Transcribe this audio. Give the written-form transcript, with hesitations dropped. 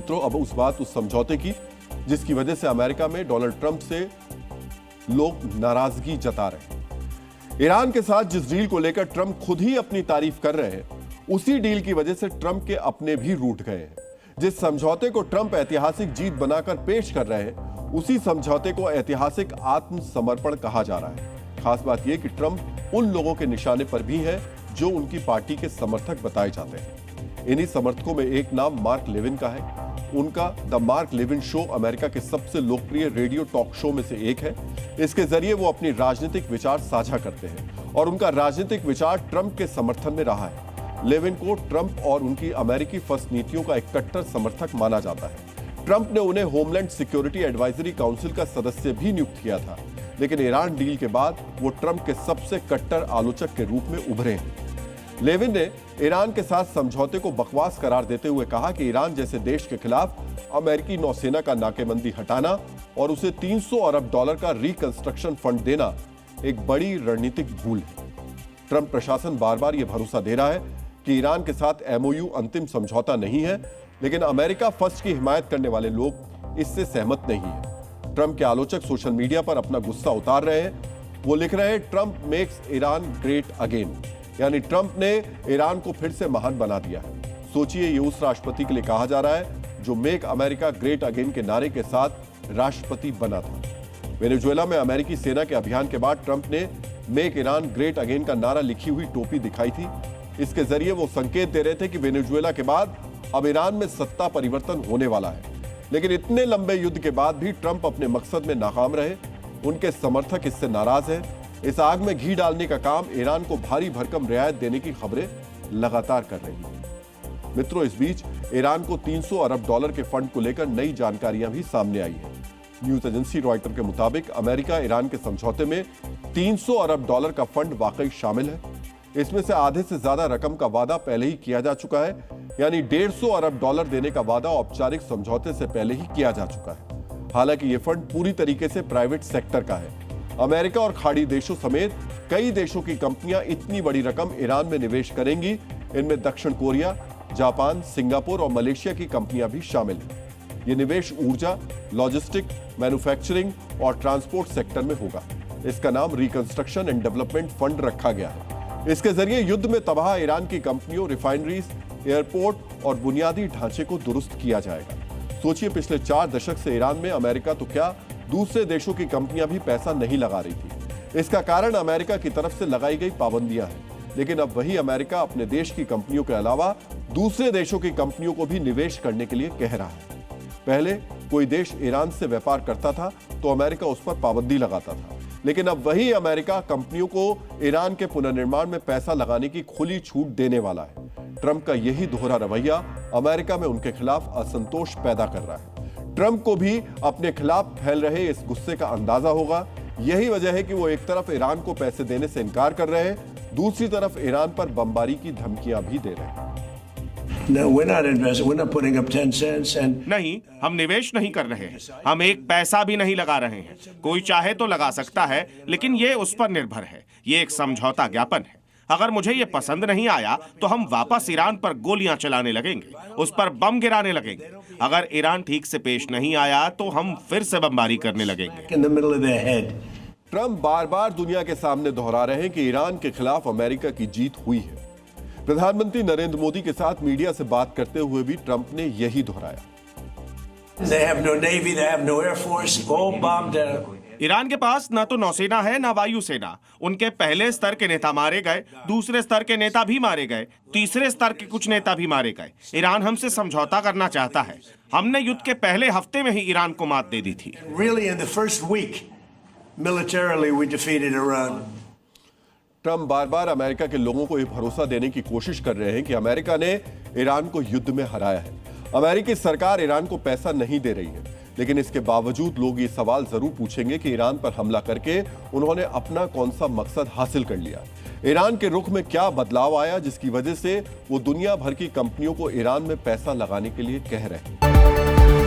मित्रों, अब उस समझौते की जिसकी वजह से अमेरिका में डोनाल्ड ट्रंप से लोग नाराजगी जता रहे हैं। ईरान के साथ जिस डील को लेकर ट्रंप खुद ही अपनी तारीफ कर रहे हैं, उसी डील की वजह से ट्रंप के अपने भी रूठ गए हैं। जिस समझौते को ट्रंप ऐतिहासिक जीत बनाकर पेश कर रहे हैं, उसी समझौते को ऐतिहासिक आत्मसमर्पण कहा जा रहा है। खास बात यह कि ट्रंप उन लोगों के निशाने पर भी है जो उनकी पार्टी के समर्थक बताए जाते हैं। इन्हीं समर्थकों में एक नाम मार्क लेविन का है। उनका the Mark Levin show America के सबसे लोकप्रिय रेडियो टॉक शो में से एक है। इसके जरिए वो अपनी राजनीतिक विचार साझा करते हैं और उनका राजनीतिक विचार ट्रंप के समर्थन में रहा है। लेविन को ट्रंप और उनकी अमेरिकी फर्स्ट नीतियों का एक कट्टर समर्थक माना जाता है। ट्रंप ने उन्हें होमलैंड सिक्योरिटी एडवाइजरी काउंसिल का सदस्य भी नियुक्त किया था, लेकिन ईरान डील के बाद वो ट्रंप के सबसे कट्टर आलोचक के रूप में उभरे हैं। लेविन ने ईरान के साथ समझौते को बकवास करार देते हुए कहा कि ईरान जैसे देश के खिलाफ अमेरिकी नौसेना का नाकेबंदी हटाना और उसे $300 अरब का रिकंस्ट्रक्शन फंड देना एक बड़ी रणनीतिक भूल है। ट्रंप प्रशासन बार बार यह भरोसा दे रहा है कि ईरान के साथ MOU अंतिम समझौता नहीं है, लेकिन अमेरिका फर्स्ट की हिमायत करने वाले लोग इससे सहमत नहीं है। ट्रंप के आलोचक सोशल मीडिया पर अपना गुस्सा उतार रहे हैं। वो लिख रहे हैं, Trump makes Iran great again, यानी ट्रंप ने ईरान को फिर से महान बना दिया है। सोचिए, ये उस राष्ट्रपति के लिए कहा जा रहा है जो मेक अमेरिका ग्रेट अगेन के नारे के साथ राष्ट्रपति बना था। वेनेजुएला में अमेरिकी सेना के अभियान के बाद ट्रंप ने मेक ईरान ग्रेट अगेन का नारा लिखी हुई टोपी दिखाई थी। इसके जरिए वो संकेत दे रहे थे कि वेनेजुएला के बाद अब ईरान में सत्ता परिवर्तन होने वाला है। लेकिन इतने लंबे युद्ध के बाद भी ट्रंप अपने मकसद में नाकाम रहे। उनके समर्थक इससे नाराज हैं। इस आग में घी डालने का काम ईरान को भारी भरकम रियायत देने की खबरें लगातार कर रही हैं। मित्रों, इस बीच ईरान को $300 अरब के फंड को लेकर नई जानकारियां भी सामने आई है। न्यूज एजेंसी रॉयटर के मुताबिक अमेरिका ईरान के समझौते में $300 अरब का फंड वाकई शामिल है। इसमें से आधे से ज्यादा रकम का वादा पहले ही किया जा चुका है, यानी $150 अरब देने का वादा औपचारिक समझौते से पहले ही किया जा चुका है। हालांकि यह फंड पूरी तरीके से प्राइवेट सेक्टर का है। अमेरिका और खाड़ी देशों समेत कई देशों की कंपनियां इतनी बड़ी रकम ईरान में निवेश करेंगी। इनमें दक्षिण कोरिया, जापान, सिंगापुर और मलेशिया की कंपनियां भी शामिल हैं। ये निवेश ऊर्जा, लॉजिस्टिक, मैन्युफैक्चरिंग और ट्रांसपोर्ट सेक्टर में होगा। इसका नाम रिकंस्ट्रक्शन एंड डेवलपमेंट फंड रखा गया है। इसके जरिए युद्ध में तबाह ईरान की कंपनियों, रिफाइनरीज, एयरपोर्ट और बुनियादी ढांचे को दुरुस्त किया जाएगा। सोचिए, पिछले 4 दशक से ईरान में अमेरिका तो क्या, दूसरे देशों की कंपनियां भी पैसा नहीं लगा रही थी। इसका कारण अमेरिका की तरफ से लगाई गई पाबंदियां हैं। लेकिन अब वही अमेरिका अपने देश की कंपनियों के अलावा दूसरे देशों की कंपनियों को भी निवेश करने के लिए कह रहा है। पहले कोई देश ईरान से व्यापार करता था तो अमेरिका उस पर पाबंदी लगाता था, लेकिन अब वही अमेरिका कंपनियों को ईरान के पुनर्निर्माण में पैसा लगाने की खुली छूट देने वाला है। ट्रंप का यही दोहरा रवैया अमेरिका में उनके खिलाफ असंतोष पैदा कर रहा है। ट्रंप को भी अपने खिलाफ फैल रहे इस गुस्से का अंदाजा होगा। यही वजह है कि वो एक तरफ ईरान को पैसे देने से इनकार कर रहे हैं, दूसरी तरफ ईरान पर बमबारी की धमकियां भी दे रहे हैं। नहीं, हम निवेश नहीं कर रहे हैं। हम एक पैसा भी नहीं लगा रहे हैं। कोई चाहे तो लगा सकता है, लेकिन ये उस पर निर्भर है। ये एक समझौता ज्ञापन है। अगर मुझे ये पसंद नहीं आया तो हम वापस ईरान पर गोलियां चलाने लगेंगे, उस पर बम गिराने लगेंगे। अगर ईरान ठीक से पेश नहीं आया तो हम फिर से बमबारी करने लगेंगे। ट्रंप बार बार दुनिया के सामने दोहरा रहे हैं कि ईरान के खिलाफ अमेरिका की जीत हुई है। प्रधानमंत्री नरेंद्र मोदी के साथ मीडिया से बात करते हुए भी ट्रंप ने यही दोहराया। ईरान के पास ना तो नौसेना है ना वायुसेना। उनके पहले स्तर के नेता मारे गए, दूसरे स्तर के नेता भी मारे गए, तीसरे स्तर के कुछ नेता भी मारे गए। ईरान हमसे समझौता करना चाहता है। हमने युद्ध के पहले हफ्ते में ही ईरान को मात दे दी थी। ट्रंप बार बार अमेरिका के लोगों को यह भरोसा देने की कोशिश कर रहे हैं कि अमेरिका ने ईरान को युद्ध में हराया है। अमेरिकी सरकार ईरान को पैसा नहीं दे रही है, लेकिन इसके बावजूद लोग ये सवाल जरूर पूछेंगे कि ईरान पर हमला करके उन्होंने अपना कौन सा मकसद हासिल कर लिया। ईरान के रुख में क्या बदलाव आया जिसकी वजह से वो दुनिया भर की कंपनियों को ईरान में पैसा लगाने के लिए कह रहे हैं।